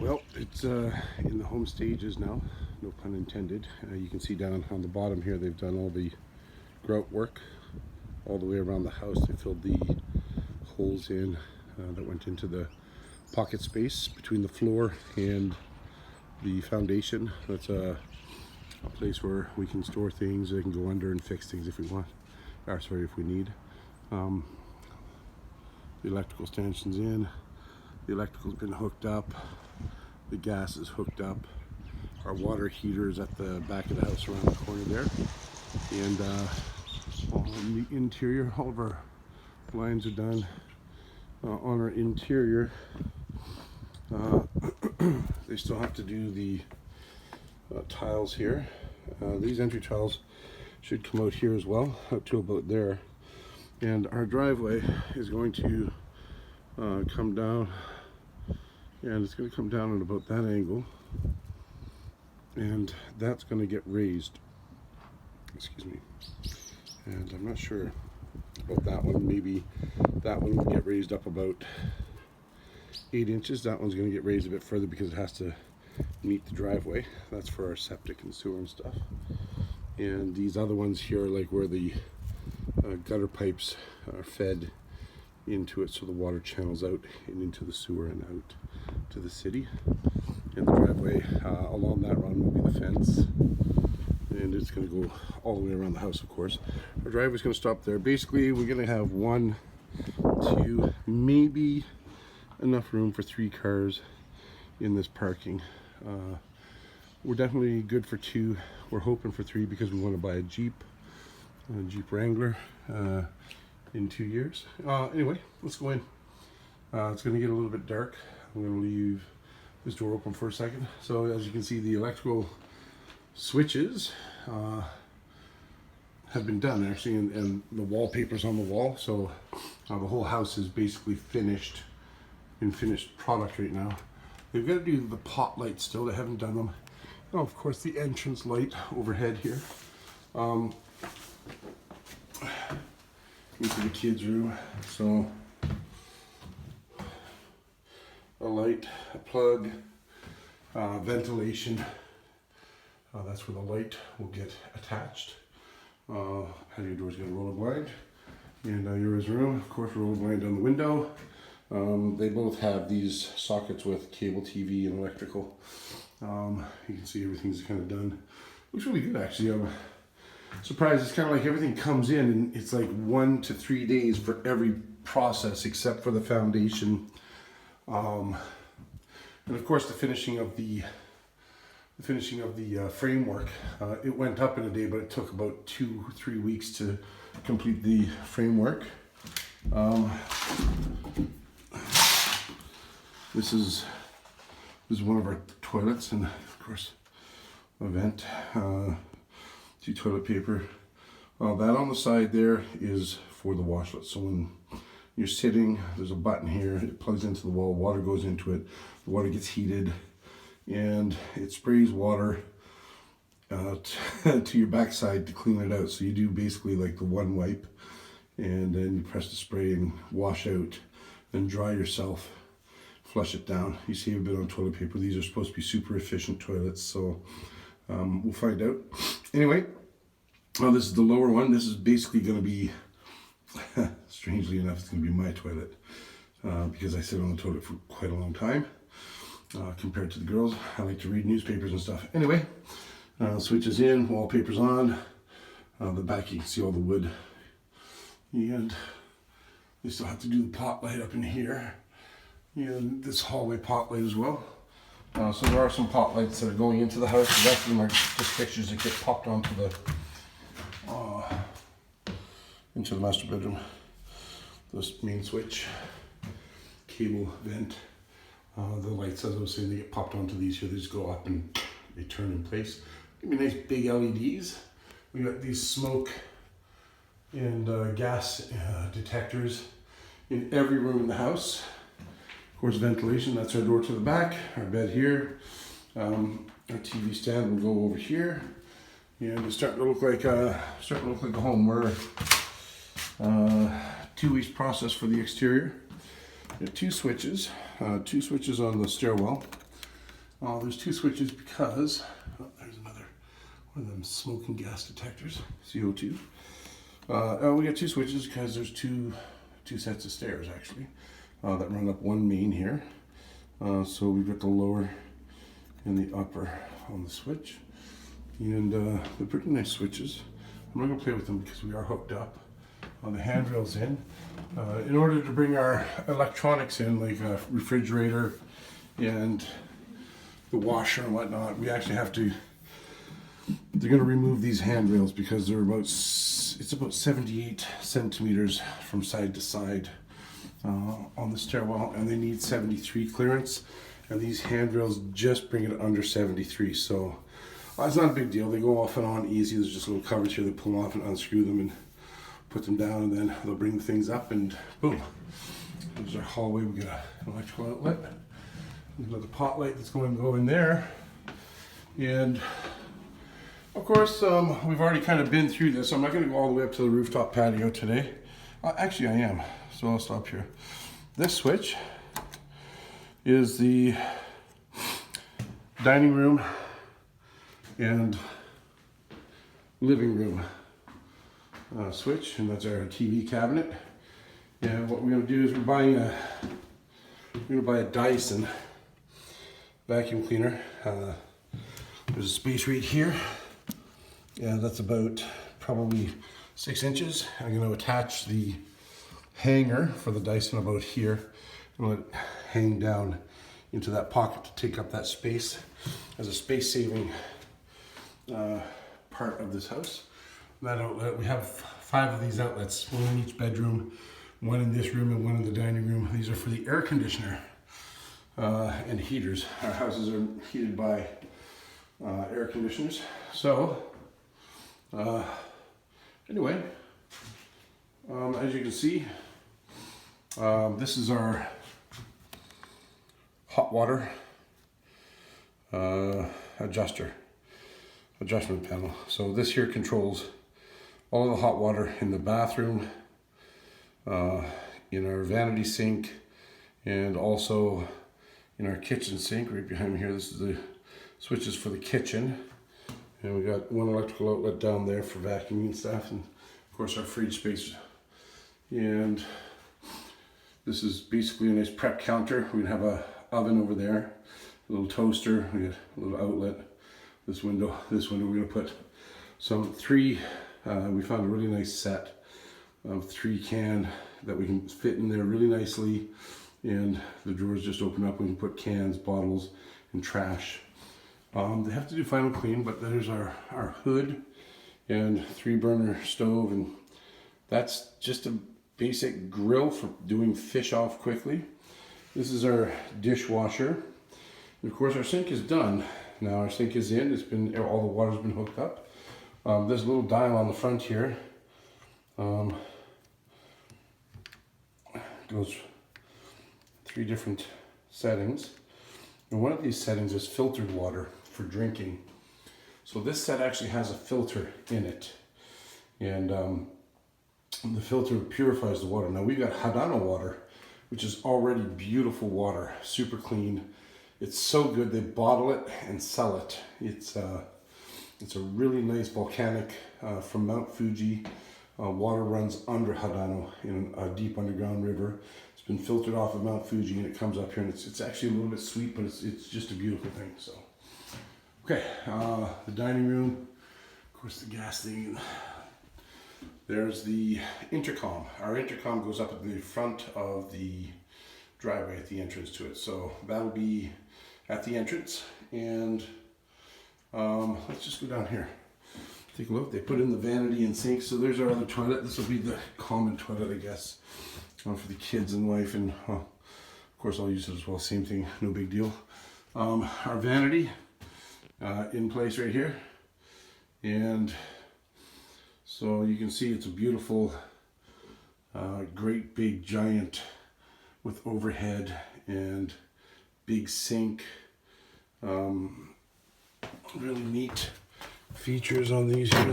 Well, it's in the home stages now, no pun intended. You can see down on the bottom here they've done all the grout work all the way around the house. They filled the holes in that went into the pocket space between the floor and the foundation. That's a place where we can store things. They can go under and fix things if we want, or sorry, if we need. The electrical stanchion's in. The electrical's been hooked up. The gas is hooked up. Our water heater is at the back of the house around the corner there. And on the interior, all of our lines are done. On our interior, they still have to do the tiles here. These entry tiles should come out here as well, out to about there. And our driveway is going to come down, and it's going to come down at about that angle, and that's going to get raised. Excuse me. And I'm not sure about that one. Maybe that one will get raised up about 8 inches. That one's going to get raised a bit further because it has to meet the driveway. That's for our septic and sewer and stuff. And these other ones here are like where the gutter pipes are fed into it, so the water channels out and into the sewer and out to the city. And the driveway along that run will be the fence, and it's going to go all the way around the house, of course. Our driveway's going to stop there. Basically, we're going to have 1, 2, maybe enough room for 3 cars in this parking. We're definitely good for 2. We're hoping for 3 because we want to buy a Jeep Wrangler in 2 years. Anyway, let's go in. It's going to get a little bit dark. I'm going to leave this door open for a second. So as you can see, the electrical switches have been done actually, and the wallpaper's on the wall. So the whole house is basically finished product right now. They've got to do the pot lights still. They haven't done them. Oh, of course, the entrance light overhead here. Into the kids' room. So a light, a plug, ventilation. That's where the light will get attached. Patio door's got a roller blind. And Yura's room, of course, roller blind on the window. They both have these sockets with cable TV and electrical. You can see everything's kind of done. Looks really good, actually. I'm surprised. It's kind of like everything comes in and it's like 1 to 3 days for every process except for the foundation. And of course the finishing of the framework. It went up in a day, but it took about 2-3 weeks to complete the framework. This is one of our toilets, and of course a vent. 2 toilet paper. That on the side there is for the washlet. So when you're sitting, there's a button here. It plugs into the wall. Water goes into it. The water gets heated, and it sprays water to your backside to clean it out. So you do basically like the one wipe, and then you press the spray and wash out, then dry yourself, flush it down. You save a bit on toilet paper. These are supposed to be super efficient toilets, so we'll find out. Anyway, this is the lower one. This is basically going to be, strangely enough, it's going to be my toilet because I sit on the toilet for quite a long time compared to the girls. I like to read newspapers and stuff. Anyway, switches in, wallpaper's on. The back, you can see all the wood. And they still have to do the pot light up in here. And this hallway pot light as well. So there are some pot lights that are going into the house. The rest of them are just fixtures that get popped onto the into the master bedroom. This main switch, cable, vent. The lights, as I was saying, they get popped onto these here. They just go up and they turn in place. Give me nice big LEDs. We got these smoke and gas detectors in every room in the house. Of course, ventilation, that's our door to the back, our bed here. Our TV stand will go over here. And it's starting to look like a home. We're 2 weeks process for the exterior. We have 2 switches on the stairwell. There's two switches because, there's another one of them smoking gas detectors, CO2. We got two switches because there's two sets of stairs actually that run up one main here. So we've got the lower and the upper on the switch, and they're pretty nice switches. I'm not going to play with them because we are hooked up. The handrails in order to bring our electronics in, like a refrigerator and the washer and whatnot. We actually have to. They're going to remove these handrails because they're it's about 78 centimeters from side to side on the stairwell, and they need 73 clearance, and these handrails just bring it under 73. So it's not a big deal. They go off and on easy. There's just little covers here. They pull them off and unscrew them and put them down, and then they'll bring the things up, and boom. There's our hallway. We got an electrical outlet. We've got the pot light that's going to go in there. And of course, we've already kind of been through this. I'm not going to go all the way up to the rooftop patio today. Actually, I am. So I'll stop here. This switch is the dining room and living room switch, and that's our TV cabinet. And what we're going to do is we're going to buy a Dyson vacuum cleaner. There's a space right here. Yeah, that's about probably 6 inches. I'm going to attach the hanger for the Dyson about here and let it hang down into that pocket to take up that space as a space-saving part of this house. That outlet, we have 5 of these outlets, one in each bedroom, one in this room, and one in the dining room. These are for the air conditioner and heaters. Our houses are heated by air conditioners. So, anyway, as you can see, this is our hot water adjustment panel. So this here controls all of the hot water in the bathroom, in our vanity sink, and also in our kitchen sink right behind me here. This is the switches for the kitchen, and we got one electrical outlet down there for vacuuming and stuff, and of course our fridge space. And this is basically a nice prep counter. We have a oven over there, a little toaster, we got a little outlet. This window we're going to put some we found a really nice set of 3 can that we can fit in there really nicely, and the drawers just open up. We can put cans, bottles, and trash. They have to do final clean, but there's our hood and 3-burner stove, and that's just a basic grill for doing fish off quickly. This is our dishwasher. And of course our sink is done. Now our sink is in, all the water's been hooked up. There's a little dial on the front here. Goes 3 different settings. And one of these settings is filtered water for drinking. So this set actually has a filter in it. And the filter purifies the water. Now we got Hadano water, which is already beautiful water, super clean. It's so good they bottle it and sell it. It's a really nice volcanic from Mount Fuji. Water runs under Hadano in a deep underground river. It's been filtered off of Mount Fuji, and it comes up here, and it's actually a little bit sweet, but it's just a beautiful thing. So, okay, the dining room, of course, the gas thing. There's the intercom. Our intercom goes up at the front of the driveway at the entrance to it. So that'll be at the entrance. And let's just go down here. Take a look. They put in the vanity and sink. So there's our other toilet. This will be the common toilet, I guess, for the kids and wife. And of course, I'll use it as well. Same thing. No big deal. Our vanity in place right here. And so you can see it's a beautiful, great big giant with overhead and big sink. Really neat features on these here.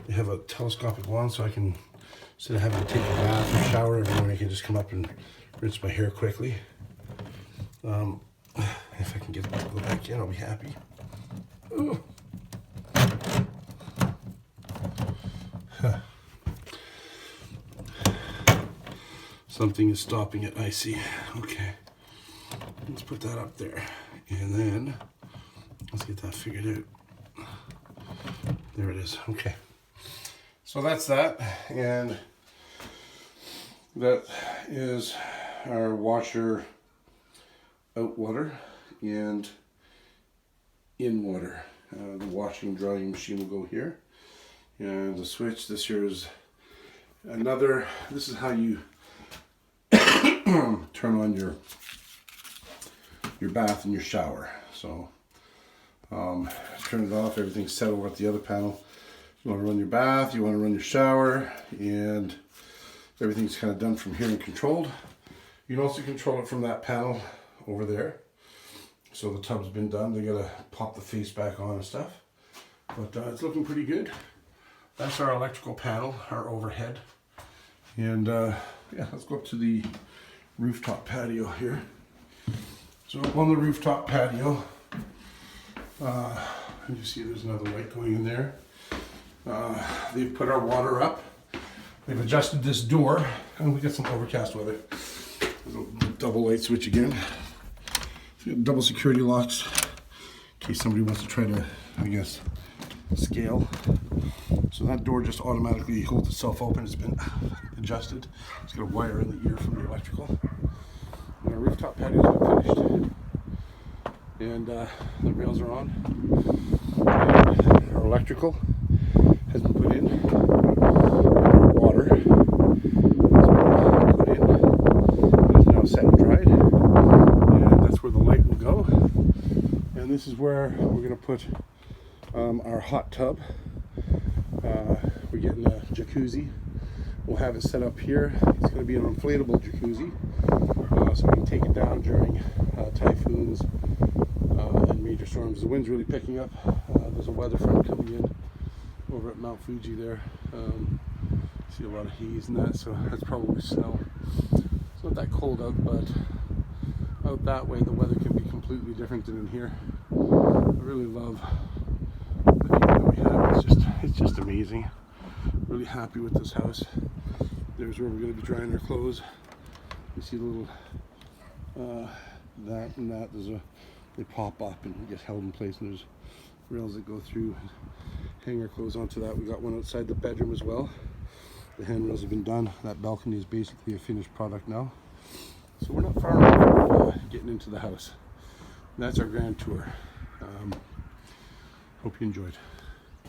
They have a telescopic wand, so I can, instead of having to take a bath or shower every morning, I can just come up and rinse my hair quickly. If I can get it to go back in, I'll be happy. Ooh. Huh. Something is stopping it, I see. Okay. Let's put that up there. And then, let's get that figured out. There it is. Okay. So that's that. And that is our washer out water and in water. The washing drying machine will go here. And the switch, this here is another, this is how you turn on your bath and your shower. So turn it off, everything's set over at the other panel. You want to run your bath, you want to run your shower, and everything's kind of done from here and controlled. You can also control it from that panel over there. So the tub's been done, they gotta pop the face back on and stuff. But it's looking pretty good. That's our electrical panel, our overhead. And yeah, let's go up to the rooftop patio here. So on the rooftop patio, you see there's another light going in there. They've put our water up. They've adjusted this door, and we got some overcast weather. There's a double light switch again. Double security locks in case somebody wants to try to, I guess, scale. So that door just automatically holds itself open. It's been adjusted. It's got a wire in the ear from the electrical. And our rooftop patio's been finished. And the rails are on. And our electrical has been put in. And our water has been put in. It is now set and dried. And that's where the light will go. And this is where we're going to put our hot tub. We're getting a jacuzzi. We'll have it set up here. It's going to be an inflatable jacuzzi, so we can take it down during typhoons and major storms. The wind's really picking up. There's a weather front coming in over at Mount Fuji there. See a lot of haze and that, so that's probably snow. It's not that cold out, but out that way the weather can be completely different than in here. I really love the view that we have. It's just amazing. Really happy with this house. There's where we're going to be drying our clothes. You see the little that and that. They pop up and get held in place, and there's rails that go through and hang our clothes onto that. We got one outside the bedroom as well. The handrails have been done. That balcony is basically a finished product now. So we're not far away from getting into the house. And that's our grand tour. Hope you enjoyed.